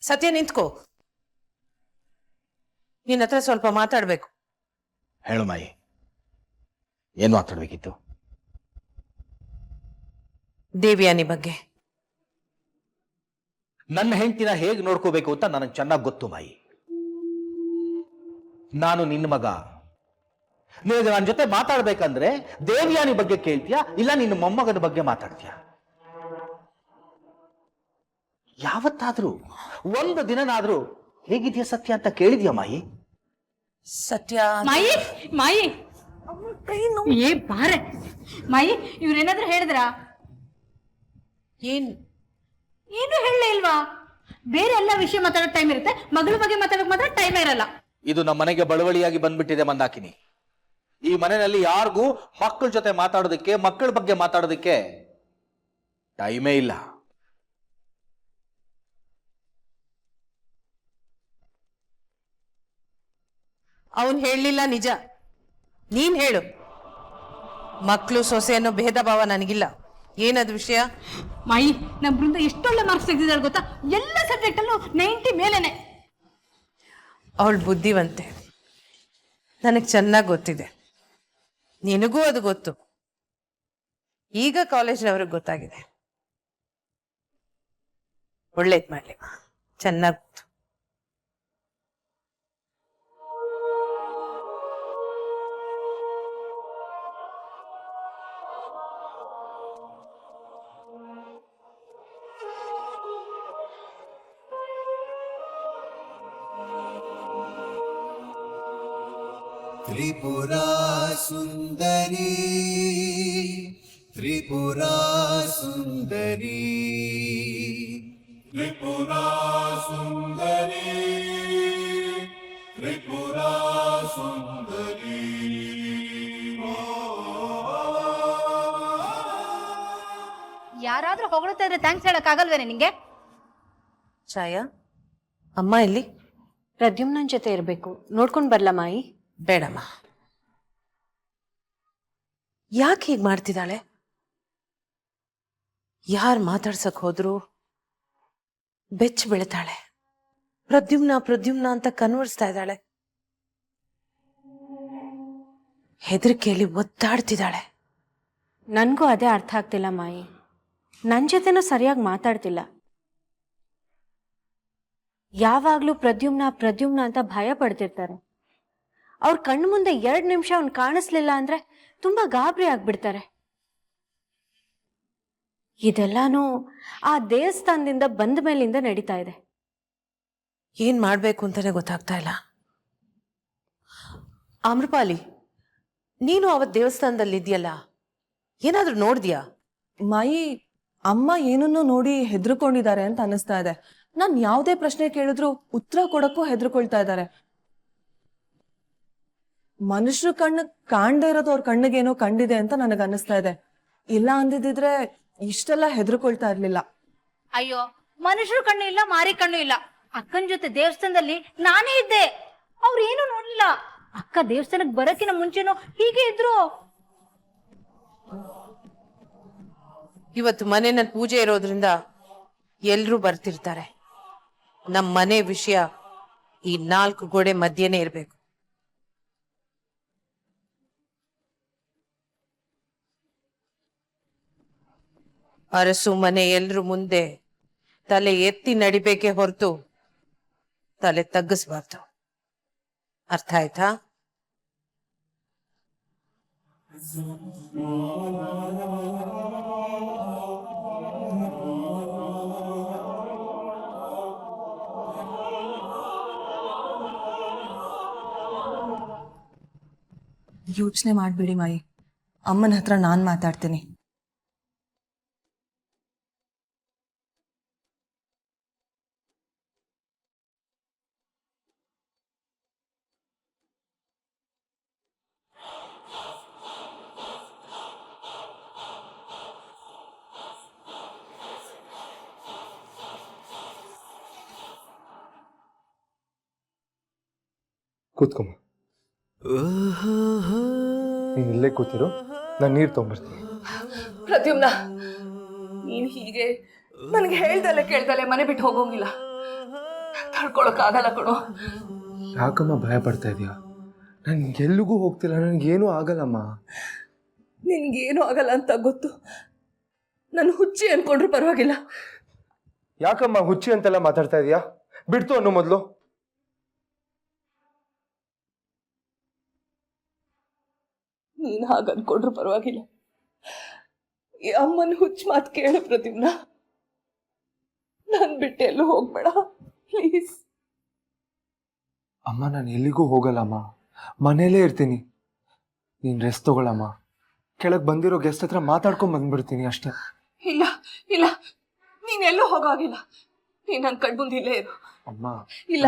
ಸತ್ಯ ನಿಂತ್ಕೋ. ನಿನ್ನ ಹತ್ರ ಸ್ವಲ್ಪ ಮಾತಾಡ್ಬೇಕು. ಹೇಳು ಮಾಯಿ, ಏನ್ ಮಾತಾಡ್ಬೇಕಿತ್ತು? ದೇವ್ಯಾನಿ ಬಗ್ಗೆ. ನನ್ನ ಹೆಂಡತಿನ ಹೇಗೆ ನೋಡ್ಕೋಬೇಕು ಅಂತ ನನಗೆ ಚೆನ್ನಾಗಿ ಗೊತ್ತು ಮಾಯಿ. ನಾನು ನಿನ್ನ ಮಗ. ನಿನಗೆ ನನ್ನ ಜೊತೆ ಮಾತಾಡ್ಬೇಕಂದ್ರೆ ದೇವ್ಯಾನಿ ಬಗ್ಗೆ ಕೇಳ್ತೀಯಾ, ಇಲ್ಲ ನಿನ್ನ ಮೊಮ್ಮಗನ ಬಗ್ಗೆ ಮಾತಾಡ್ತೀಯಾ? ಯಾವತ್ತಾದ್ರೂ ಒಂದು ದಿನನಾದ್ರೂ ಹೇಗಿದೆಯಾ ಸತ್ಯ ಅಂತ ಕೇಳಿದ್ಯಾ ಮಾಯಿ? ಸತ್ಯ ಮಾಯಿ ಮಾಯಿ ಏ ಬಾರೆ ಮಾಯಿ, ಇವ್ರೇನಾದ್ರೂ ಹೇಳಿದ್ರ? ಏನು ಹೇಳಲೇ ಇಲ್ವಾ? ಬೇರೆ ಎಲ್ಲ ವಿಷಯ ಮಾತಾಡೋ ಟೈಮ್ ಇರುತ್ತೆ, ಮಗಳ ಬಗ್ಗೆ ಮಾತಾಡೋಕೆ ಮಾತ್ರ ಟೈಮ್ ಇರಲ್ಲ. ಇದು ನಮ್ಮ ಮನೆಗೆ ಬಳುವಳಿಯಾಗಿ ಬಂದ್ಬಿಟ್ಟಿದೆ ಮಂದಾಕಿನಿ. ಈ ಮನೆಯಲ್ಲಿ ಯಾರಿಗೂ ಮಕ್ಕಳ ಜೊತೆ ಮಾತಾಡೋದಕ್ಕೆ, ಮಕ್ಕಳ ಬಗ್ಗೆ ಮಾತಾಡೋದಕ್ಕೆ ಟೈಮೇ ಇಲ್ಲ. ಅವನ್ ಹೇಳಲಿಲ್ಲ ನಿಜ, ನೀನ್ ಹೇಳು. ಮಕ್ಕಳು ಸೊಸೆ ಅನ್ನೋ ಭೇದ ಭಾವ ನನಗಿಲ್ಲ. ಏನದು ವಿಷಯ? ಮಾಯಿ, ನಮ್ಮ ಬೃಂದ ಎಷ್ಟೊಳ್ಳೆ ಮಾರ್ಕ್ಸ್ ತೆಗೆದಿದ್ದಾಳೆ ಗೊತ್ತಾ? ಎಲ್ಲ ಸಬ್ಜೆಕ್ಟ್ ಅಲ್ಲೂ 90 ಮೇಲೇನೆ. ಅವಳು ಬುದ್ಧಿವಂತೆ, ನನಗೆ ಚೆನ್ನಾಗಿ ಗೊತ್ತಿದೆ. ನಿನಗೂ ಅದು ಗೊತ್ತು. ಈಗ ಕಾಲೇಜ್ನವ್ರಿಗೆ ಗೊತ್ತಾಗಿದೆ. ಒಳ್ಳೇದ್ ಮಾಡ್ಲಿ, ಚೆನ್ನಾಗಿ ಗೊತ್ತು. त्रिपुरा सुंदरी, त्रिपुरा सुंदरी, त्रिपुरा सुंदरी, त्रिपुरा सुंदरी. ಯಾರಾದ್ರೂ ಹೊಗಳುತ್ತಾ ಇದ್ರೆ ಥ್ಯಾಂಕ್ಸ್ ಹೇಳಕ್ ಆಗಲ್ವೇನೆ ನಿಂಗೆ? ಛಾಯಾ, ಅಮ್ಮ ಎಲ್ಲಿ? ಪ್ರದ್ಯುಮ್ನನ್ ಜೊತೆ ಇರ್ಬೇಕು. ನೋಡ್ಕೊಂಡ್ ಬರ್ಲಾ ಮಾಯಿ? ಬೇಡಮ್ಮ. ಯಾಕೆ ಹೀಗೆ ಮಾಡ್ತಿದ್ದಾಳೆ? ಯಾರು ಮಾತಾಡ್ಸಕ್ ಹೋದ್ರು ಬೆಚ್ಚ ಬೀಳ್ತಾಳೆ. ಪ್ರದ್ಯುಮ್ನ ಪ್ರದ್ಯುಮ್ನ ಅಂತ ಕನ್ವರ್ಸ್ತಾ ಇದ್ದಾಳೆ. ಹೆದರಿಕೆಯಲ್ಲಿ ಒದ್ದಾಡ್ತಿದ್ದಾಳೆ. ನನ್ಗೂ ಅದೇ ಅರ್ಥ ಆಗ್ತಿಲ್ಲ ಮಾಯಿ. ನನ್ ಜೊತೆನೂ ಸರಿಯಾಗಿ ಮಾತಾಡ್ತಿಲ್ಲ. ಯಾವಾಗ್ಲೂ ಪ್ರದ್ಯುಮ್ನ ಪ್ರದ್ಯುಮ್ನ ಅಂತ ಭಯ ಪಡ್ತಿರ್ತಾರೆ. ಅವ್ರ ಕಣ್ಣು ಮುಂದೆ 2 ನಿಮಿಷ ಅವ್ನ್ ಕಾಣಿಸ್ಲಿಲ್ಲ ಅಂದ್ರೆ ತುಂಬಾ ಗಾಬರಿ ಆಗ್ಬಿಡ್ತಾರೆ. ಇದೆಲ್ಲಾನು ಆ ದೇವಸ್ಥಾನದಿಂದ ಬಂದ ಮೇಲಿಂದ ನಡೀತಾ ಇದೆ. ಏನ್ ಮಾಡ್ಬೇಕು ಅಂತಾನೆ ಗೊತ್ತಾಗ್ತಾ ಇಲ್ಲ. ಆಮ್ರಪಾಲಿ, ನೀನು ಅವತ್ ದೇವಸ್ಥಾನದಲ್ಲಿ ಇದೆಯಲ್ಲ, ಏನಾದ್ರೂ ನೋಡ್ದ್ಯಾ? ಮಾಯಿ, ಅಮ್ಮ ಏನನ್ನೋ ನೋಡಿ ಹೆದರ್ಕೊಂಡಿದ್ದಾರೆ ಅಂತ ಅನಿಸ್ತಾ ಇದೆ. ನಾನ್ ಯಾವುದೇ ಪ್ರಶ್ನೆ ಕೇಳಿದ್ರು ಉತ್ತರ ಕೊಡಕ್ಕೂ ಹೆದರ್ಕೊಳ್ತಾ ಇದ್ದಾರೆ. ಮನುಷ್ಯರು ಕಣ್ಣು ಕಾಣ್ದೇ ಇರೋದು ಅವ್ರ ಕಣ್ಣಿಗೇನೋ ಕಂಡಿದೆ ಅಂತ ನನಗೆ ಅನಿಸ್ತಾ ಇದೆ. ಇಲ್ಲ ಅಂದಿದ್ರೆ ಇಷ್ಟೆಲ್ಲ ಹೆದರ್ಕೊಳ್ತಾ ಇರ್ಲಿಲ್ಲ. ಅಯ್ಯೋ, ಮನುಷ್ಯರು ಕಣ್ಣು ಇಲ್ಲ, ಮಾರಿ ಕಣ್ಣು ಇಲ್ಲ. ಅಕ್ಕನ ಜೊತೆ ದೇವಸ್ಥಾನದಲ್ಲಿ ನಾನೇ ಇದ್ದೆ, ಅವ್ರು ಏನು ನೋಡ್ಲಿಲ್ಲ. ಅಕ್ಕ ದೇವಸ್ಥಾನಕ್ಕೆ ಬರಕಿನ ಮುಂಚೆನೋ ಹೀಗೆ ಇದ್ರು. ಇವತ್ತು ಮನೆಯಲ್ಲಿ ಪೂಜೆ ಇರೋದ್ರಿಂದ ಎಲ್ರೂ ಬರ್ತಿರ್ತಾರೆ. ನಮ್ಮ ಮನೆ ವಿಷಯ ಈ 4 ಗೋಡೆ ಮಧ್ಯೆನೇ ಇರ್ಬೇಕು. ಅರಸು ಮನೆ ಎಲ್ರು ಮುಂದೆ ತಲೆ ಎತ್ತಿ ನಡಿಬೇಕೆ ಹೊರತು ತಲೆ ತಗ್ಗಿಸ್ಬಾರ್ದು. ಅರ್ಥ ಆಯ್ತಾ? ಯೋಚನೆ ಮಾಡ್ಬಿಡಿ ಮಾಯಿ, ಅಮ್ಮನ ಹತ್ರ ನಾನ್ ಮಾತಾಡ್ತೀನಿ. ಕೂತ್ಕೊಮ್ಮ. ನೀನು ಇಲ್ಲೇ ಕೂತಿರು, ನಾನು ನೀರು ತೊಗೊಂಬರ್ತೀನಿ. ಪ್ರದ್ಯುಮ್ನ, ನೀನ್ ಹೀಗೆ ನನಗೆ ಹೇಳ್ದಲೆ ಕೇಳ್ದಲೆ ಮನೆ ಬಿಟ್ಟು ಹೋಗೋಂಗಿಲ್ಲ. ತಡ್ಕೊಳಕ್ಕಾಗಲ್ಲ ಕಣೋ. ಯಾಕಮ್ಮ ಭಯ ಪಡ್ತಾ ಇದೀಯಾ? ನನ್ಗೆ ಎಲ್ಲಿಗೂ ಹೋಗ್ತಿಲ್ಲ, ನನಗೇನು ಆಗಲ್ಲಮ್ಮ. ನಿನ್ಗೇನು ಆಗಲ್ಲ ಅಂತ ಗೊತ್ತು. ನಾನು ಹುಚ್ಚಿ ಅನ್ಕೊಂಡ್ರು ಪರವಾಗಿಲ್ಲ. ಯಾಕಮ್ಮ ಹುಚ್ಚಿ ಅಂತೆಲ್ಲ ಮಾತಾಡ್ತಾ ಇದೀಯಾ? ಬಿಡ್ತು ಅನ್ನೋ ಮೊದಲು. ನೀನ್ ಹಾಗ ಅನ್ಕೊಂಡ್ರು ಪರವಾಗಿಲ್ಲ. ಈ ಅಮ್ಮನ ಹುಚ್ಚ ಮಾತು ಕೇಳು ಪ್ರತಿಮ್ನ. ನಾನ್ ಬಿಟ್ಟು ಎಲ್ಲೂ ಹೋಗ್ಬೇಡ ಪ್ಲೀಸ್. ಅಮ್ಮ ನಾನು ಎಲ್ಲಿಗೂ ಹೋಗಲ್ಲಮ್ಮ, ಮನೇಲೇ ಇರ್ತೀನಿ. ನೀನ್ ರೆಸ್ಟ್ ತಗೊಳಮ್ಮ. ಕೆಳಗೆ ಬಂದಿರೋ ಗೆಸ್ಟ್ ಹತ್ರ ಮಾತಾಡ್ಕೊಂಡ್ ಬಂದ್ಬಿಡ್ತೀನಿ ಅಷ್ಟೇ. ಇಲ್ಲ ಇಲ್ಲ, ನೀನ್ ಎಲ್ಲೂ ಹೋಗಾಗಿಲ್ಲ. ನೀನ್ ನನ್ ಕಣ್ಮುಂದೆ ಇಲ್ಲೇ ಇರು. ಅಮ್ಮ ಇಲ್ಲ,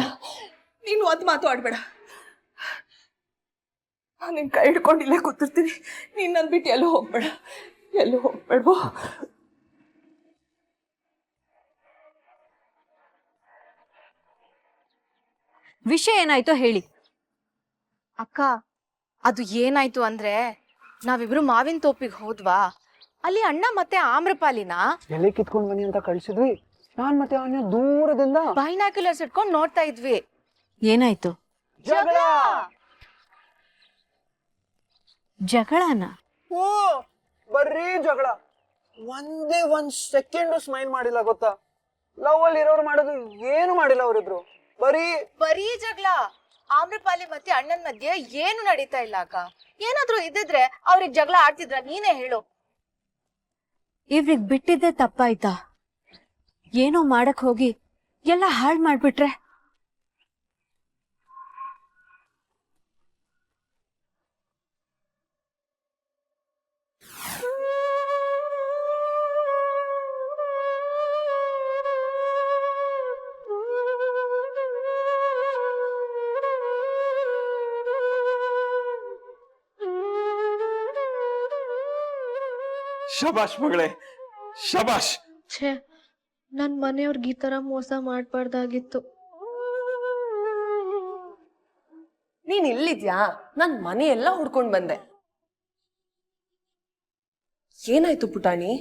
ನೀನು ಅದ್ ಮಾತು ಆಡ್ಬೇಡ. ನಾನು ನಿನ್ ಕೈ ಹಿಡ್ಕೊಂಡು ಇಲ್ಲೇ ಕೂತಿರ್ತೀನಿ. ನೀನ್ ನನ್ ಬಿಟ್ಟು ಎಲ್ಲೂ ಹೋಗ್ಬೇಡ, ಎಲ್ಲೂ ಹೋಗ್ಬೇಡ್ವೋ. ವಿಷಯ ಏನಾಯ್ತೋ ಹೇಳಿ. ಅಕ್ಕ, ಅದು ಏನಾಯ್ತು ಅಂದ್ರೆ ನಾವಿಬ್ರು ಮಾವಿನ ತೋಪಿಗೆ ಹೋದ್ವಾ, ಅಲ್ಲಿ ಅಣ್ಣ ಮತ್ತೆ ಆಮ್ರಪಾಲಿನ ಎಲೆ ಕಿತ್ಕೊಂಡ್ ಬನ್ನಿ ಅಂತ ಕಳ್ಸಿದ್ವಿ. ನಾನ್ ಮತ್ತೆ ಅವನ ದೂರದಿಂದ ಬೈನಾಕ್ಯುಲರ್ಸ್ ಇಟ್ಕೊಂಡು ನೋಡ್ತಾ ಇದ್ವಿ. ಏನಾಯ್ತು? ಜಗಳ. ಜಗಳನ? ಓ ಬರ್ರೀ ಜಗಳ. ಒಂದೇ ಒಂದ್ ಸೆಕೆಂಡ್ ಸ್ಮೈಲ್ ಮಾಡಿಲ್ಲ ಗೊತ್ತಾ? ಲವ್ ಅಲ್ಲಿ ಇರೋರು ಮಾಡೋದು ಏನು ಮಾಡಿಲ್ಲ ಅವರಿಬ್ರು. ಬರೀ ಜಗಳ. ಆಮ್ರಪಾಲಿ ಮತ್ತೆ ಅಣ್ಣನ ಮಧ್ಯೆ ಏನು ನಡೀತಾ ಇಲ್ಲ ಅಕ್ಕ. ಏನಾದ್ರೂ ಇದ್ದಿದ್ರೆ ಅವ್ರಿಗೆ ಜಗಳ ಆಡ್ತಿದ್ರ? ನೀನೇ ಹೇಳು. ಇವ್ರಿಗ್ ಬಿಟ್ಟಿದ್ದೆ ತಪ್ಪಾಯ್ತಾ? ಏನೋ ಮಾಡಕ್ ಹೋಗಿ ಎಲ್ಲ ಹಾಳ್ ಮಾಡ್ಬಿಟ್ರೆ? ಶಬಾಷ್ ಮಗಳೇ, ಶಬಾಷ್. ಛೇ, ನನ್ ಮನೆಯವ್ರಿಗೆ ಈ ತರ ಮೋಸ ಮಾಡ್ಬಾರ್ದಾಗಿತ್ತು. ನೀನ್ ಇಲ್ಲಿದ್ಯಾ? ನನ್ ಮನೆ ಎಲ್ಲ ಹುಡ್ಕೊಂಡ್ ಬಂದೆ. ಏನಾಯ್ತು ಪುಟಾಣಿ?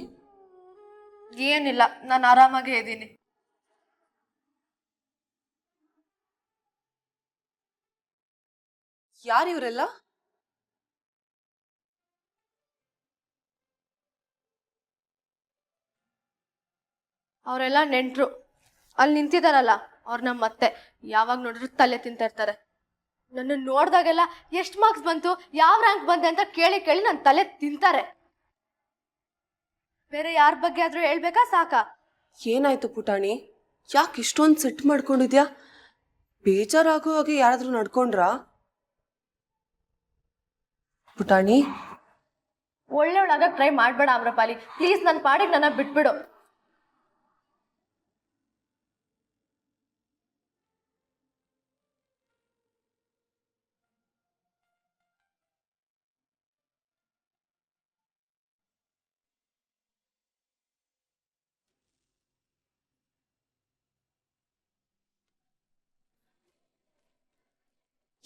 ಏನಿಲ್ಲ, ನಾನು ಆರಾಮಾಗೇ ಇದ್ದೀನಿ. ಯಾರು ಇವರೆಲ್ಲ? ಅವರೆಲ್ಲ ನೆಂಟ್ರು. ಅಲ್ಲಿ ನಿಂತಿದಾರಲ್ಲ ಅವ್ರ ನಮ್ಮ ಮತ್ತೆ. ಯಾವಾಗ ನೋಡಿದ್ರು ತಲೆ ತಿಂತಾ ಇರ್ತಾರೆ. ನನ್ನ ನೋಡ್ದಾಗೆಲ್ಲ ಎಷ್ಟು ಮಾರ್ಕ್ಸ್ ಬಂತು, ಯಾವ ರ್ಯಾಂಕ್ ಬಂದೆ ಅಂತ ಕೇಳಿ ಕೇಳಿ ನನ್ನ ತಲೆ ತಿಂತಾರೆ. ಬೇರೆ ಯಾರ ಬಗ್ಗೆ ಆದ್ರೂ ಹೇಳ್ಬೇಕಾ? ಸಾಕಾ? ಏನಾಯ್ತು ಪುಟಾಣಿ? ಯಾಕೆ ಇಷ್ಟೊಂದು ಸೆಟ್ ಮಾಡ್ಕೊಂಡಿದ್ಯಾ? ಬೇಜಾರಾಗೋ ಹಾಗೆ ಯಾರಾದ್ರೂ ನಡ್ಕೊಂಡ್ರಾ? ಪುಟಾಣಿ, ಒಳ್ಳೆಯವಳಾಗ ಟ್ರೈ ಮಾಡ್ಬೇಡ ಆಮ್ರಪಾಲಿ, ಪ್ಲೀಸ್. ನನ್ನ ಪಾಡಿಗೆ ನನ್ನ ಬಿಟ್ಬಿಡು.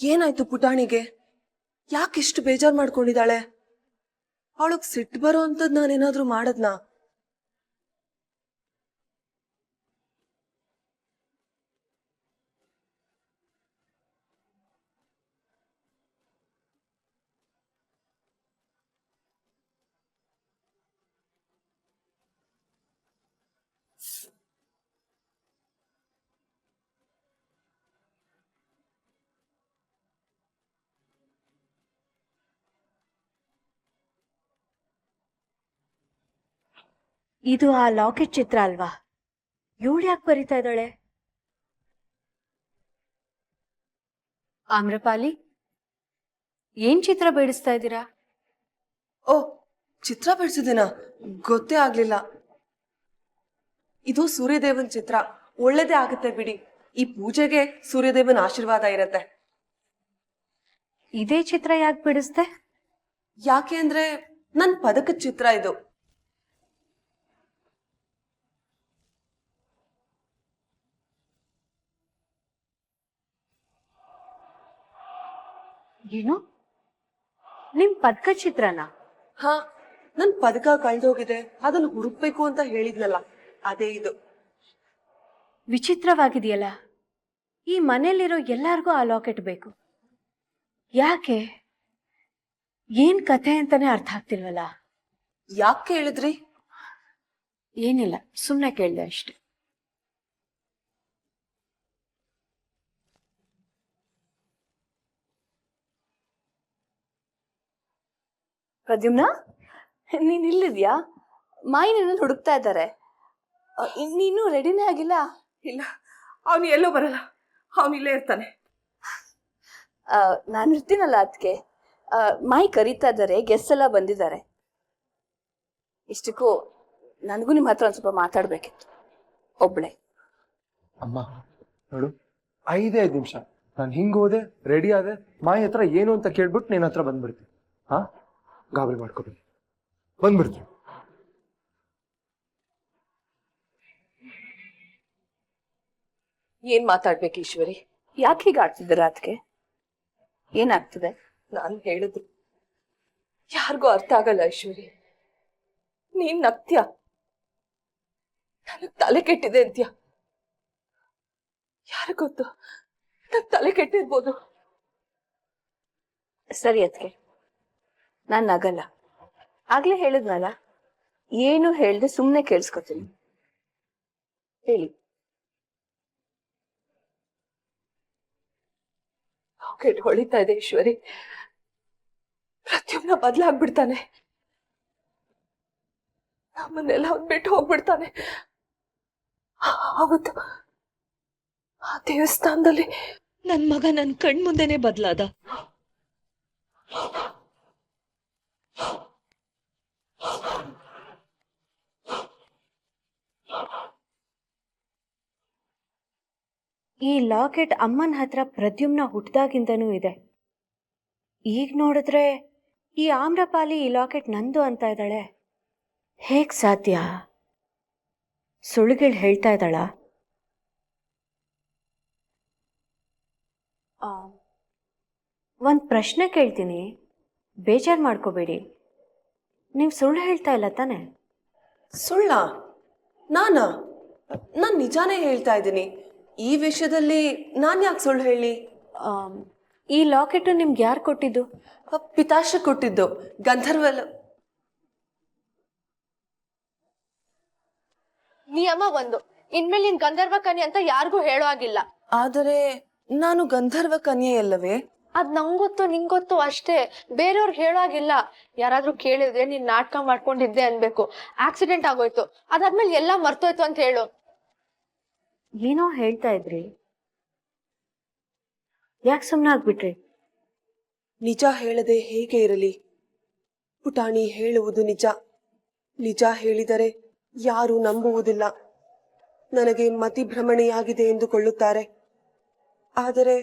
ಏನಾಯ್ತು ಪುಟಾಣಿಗೆ? ಯಾಕಿಷ್ಟು ಬೇಜಾರ್ ಮಾಡ್ಕೊಂಡಿದ್ದಾಳೆ? ಅವಳಗ್ ಸಿಟ್ಟು ಬರೋ ಅಂತದ್ ನಾನೇನಾದ್ರೂ ಮಾಡದ್ನಾ? ಇದು ಆ ಲಾಕೆಟ್ ಚಿತ್ರ ಅಲ್ವಾ? ಇವಳು ಯಾಕೆ ಬರಿತಾ ಇದ್ದಾಳೆ? ಆಮ್ರಪಾಲಿ, ಏನ್ ಚಿತ್ರ ಬಿಡಿಸ್ತಾ ಇದ್ದೀರಾ? ಓ, ಚಿತ್ರ ಬಿಡ್ಸಿದ್ದೀನ? ಗೊತ್ತೇ ಆಗ್ಲಿಲ್ಲ. ಇದು ಸೂರ್ಯದೇವನ್ ಚಿತ್ರ. ಒಳ್ಳೇದೇ ಆಗುತ್ತೆ ಬಿಡಿ. ಈ ಪೂಜೆಗೆ ಸೂರ್ಯದೇವನ ಆಶೀರ್ವಾದ ಇರತ್ತೆ. ಇದೇ ಚಿತ್ರ ಯಾಕೆ ಬಿಡಿಸ್ದೆ? ಯಾಕೆ ಅಂದ್ರೆ ನನ್ ಪದಕದ ಚಿತ್ರ ಇದು. ಏನು? ನಿಮ್ ಪದಕ ಚಿತ್ರನಾ? ಹಾ, ನನ್ ಪದಕ ಕಳ್ದೋಗಿದೆ, ಅದನ್ನ ಹುಡುಕ್ಬೇಕು ಅಂತ ಹೇಳಿದ್ನಲ್ಲ, ಅದೇ ಇದು. ವಿಚಿತ್ರವಾಗಿದೆಯಲ್ಲ. ಈ ಮನೇಲಿರೋ ಎಲ್ಲರಿಗೂ ಆ ಲಾಕೆಟ್ ಬೇಕು. ಯಾಕೆ? ಏನ್ ಕಥೆ ಅಂತಾನೆ ಅರ್ಥ ಆಗ್ತಿಲ್ವಲ್ಲ. ಯಾಕೆ ಕೇಳಿದ್ರಿ? ಏನಿಲ್ಲ, ಸುಮ್ಮನೆ ಕೇಳಿದೆ ಅಷ್ಟೆ. ಪ್ರದ್ಯುಮ್ನ, ನೀನ್ ಇಲ್ಲಿದ್ಯಾ? ಮಾಯಿ ನಿನ್ನ ಹುಡುಕ್ತಾ ಇದ್ದಾರೆ. ನೀನು ರೆಡಿನೇ ಆಗಿಲ್ಲ? ಇಲ್ಲ, ಅವನು ಎಲ್ಲೋ ಬರಲ್ಲ, ಅವನು ಇಲ್ಲೇ ಇರ್ತಾನೆ. ನಾನು ಇರ್ತೀನಲ್ಲ ಅದಕ್ಕೆ. ಮಾಯಿ ಕರೀತಾ ಇದ್ದಾರೆ, ಗೆಸ್ಟ್ ಎಲ್ಲ ಬಂದಿದ್ದಾರೆ. ಇಷ್ಟಕ್ಕೂ ನನಗೂ ನಿಮ್ಮ ಹತ್ರ ಒಂದು ಸ್ವಲ್ಪ ಮಾತಾಡ್ಬೇಕಿತ್ತು, ಒಬ್ಳೆ. ಅಮ್ಮ ನೋಡು, 5 ನಿಮಿಷ ನಾನು ಹಿಂಗೆ ಹೋದೆ, ರೆಡಿ ಆದೆ, ಮಾಯಿ ಹತ್ರ ಏನು ಅಂತ ಕೇಳ್ಬಿಟ್ಟು ನಿನ್ನ ಹತ್ರ ಬಂದ್ಬಿಡ್ತೀನಿ. ಹಾ, ಗಾಬರಿ ಮಾಡ್ಕೋಬೇಡಿ, ಬಂದ್ಬಿಡ್ತೀನಿ. ಏನ್ ಮಾತಾಡ್ಬೇಕು ಈಶ್ವರಿ? ಯಾಕೆ ಹೀಗೆ ಆಡ್ತಿದ್ದೀರಾ ಅದಕ್ಕೆ? ಏನಾಗ್ತಿದೆ? ನಾನು ಹೇಳಿದ್ರು ಯಾರಿಗೂ ಅರ್ಥ ಆಗಲ್ಲ ಐಶ್ವರಿ. ನೀನ್ ನಗ್ತ್ಯ, ನನಗ್ ತಲೆ ಕೆಟ್ಟಿದೆ ಅಂತ್ಯ. ಯಾರ ಗೊತ್ತು, ನನ್ ತಲೆ ಕೆಟ್ಟಿರ್ಬೋದು. ಸರಿ ಅದಕ್ಕೆ, ನಾನು ನಗಲ್ಲ. ಆಗ್ಲೇ ಹೇಳಿದ್ನಲ್ಲ, ಏನು ಹೇಳ್ದೆ ಸುಮ್ಮನೆ ಕೇಳಿಸ್ಕೊತೀನಿ. ಹೇಳಿ. ರಾಕೆಟ್ ಹೊಳಿತಾ ಇದೆ ಈಶ್ವರಿ. ಪ್ರತಿಯೊಬ್ಬನ ಬದಲಾಗ್ಬಿಡ್ತಾನೆ, ನಮ್ಮನ್ನೆಲ್ಲ ಅವ್ನ್ ಬಿಟ್ಟು ಹೋಗ್ಬಿಡ್ತಾನೆ. ಅವತ್ತು ಆ ದೇವಸ್ಥಾನದಲ್ಲಿ ನನ್ ಮಗ ನನ್ ಕಣ್ಮುಂದೆನೆ ಬದಲಾದ. ಈ ಲಾಕೆಟ್ ಅಮ್ಮನ ಹತ್ರ ಪ್ರದ್ಯುಮ್ನ ಹುಟ್ಟಿದಾಗಿಂದನೂ ಇದೆ. ಈಗ ನೋಡಿದ್ರೆ ಈ ಆಮ್ರಪಾಲಿ ಈ ಲಾಕೆಟ್ ನಂದು ಅಂತ ಇದ್ದಾಳೆ. ಹೇಗ್ ಸಾಧ್ಯ? ಸುಳ್ಳುಗಳು ಹೇಳ್ತಾ ಇದ್ದಾಳ? ಒಂದು ಪ್ರಶ್ನೆ ಕೇಳ್ತೀನಿ, ಬೇಜಾರು ಮಾಡ್ಕೋಬೇಡಿ. ನೀವು ಸುಳ್ಳು ಹೇಳ್ತಾ ಇಲ್ಲ ತಾನೆ? ಸುಳ್ಳ? ನಾನು ನಿಜಾನೇ ಹೇಳ್ತಾ ಇದ್ದೀನಿ. ಈ ವಿಷಯದಲ್ಲಿ ನಾನು ಯಾಕೆ ಸುಳ್ಳು ಹೇಳಿ? ಈ ಲಾಕೆಟು ನಿಮ್ಗೆ ಯಾರು ಕೊಟ್ಟಿದ್ದು? ಪಿತಾಶ್ರ ಕೊಟ್ಟಿದ್ದು. ಗಂಧರ್ವಲ್ ನಿಯಮ 1, ಇನ್ಮೇಲೆ ನೀನ್ ಗಂಧರ್ವ ಕನ್ಯೆ ಅಂತ ಯಾರಿಗೂ ಹೇಳೋ ಆಗಿಲ್ಲ. ಆದರೆ ನಾನು ಗಂಧರ್ವ ಕನ್ಯೆಯಲ್ಲವೇ? ಅದ್ ನಂಗೊತ್ತು ನಿಂಗೊತ್ತು ಅಷ್ಟೇ, ಬೇರೆಯವ್ರಿಗೆ ಹೇಳೋ ಆಗಿಲ್ಲ. ಯಾರಾದ್ರೂ ಕೇಳಿದ್ರೆ ನೀನ್ ನಾಟಕ ಮಾಡ್ಕೊಂಡಿದ್ದೆ ಅನ್ಬೇಕು. ಆಕ್ಸಿಡೆಂಟ್ ಆಗೋಯ್ತು, ಅದಾದ್ಮೇಲೆ ಎಲ್ಲ ಮರ್ತೋಯ್ತು ಅಂತ ಹೇಳು. ಏನೋ ಹೇಳ್ತಾ ಇದ್ರಿ, ಯಾಕೆ ಸುಮ್ಮನೆ ಆಗ್ಬಿಟ್ರಿ? ನಿಜ ಹೇಳದೆ ಹೇಗೆ ಇರಲಿ ಪುಟಾಣಿ? ಹೇಳುವುದು ನಿಜ. ನಿಜ ಹೇಳಿದರೆ ಯಾರೂ ನಂಬುವುದಿಲ್ಲ. ನನಗೆ ಮತಿಭ್ರಮಣೆಯಾಗಿದೆ ಎಂದುಕೊಳ್ಳುತ್ತಾರೆ. ಆದರೆ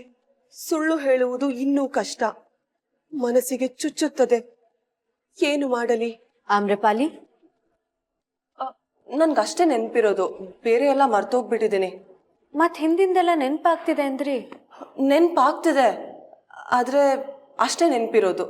ಸುಳ್ಳು ಹೇಳುವುದು ಇನ್ನೂ ಕಷ್ಟ, ಮನಸ್ಸಿಗೆ ಚುಚ್ಚುತ್ತದೆ. ಏನು ಮಾಡಲಿ? ಆಮ್ರಪಾಲಿ, ನನ್ಗಷ್ಟೇ ನೆನಪಿರೋದು, ಬೇರೆ ಎಲ್ಲ ಮರ್ತೋಗ್ಬಿಟ್ಟಿದ್ದೀನಿ. ಮತ್ ಹಿಂದಿಂದೆಲ್ಲ ನೆನಪಾಗ್ತಿದೆ ಅಂದ್ರಿ? ನೆನಪಾಗ್ತಿದೆ, ಆದ್ರೆ ಅಷ್ಟೇ ನೆನಪಿರೋದು.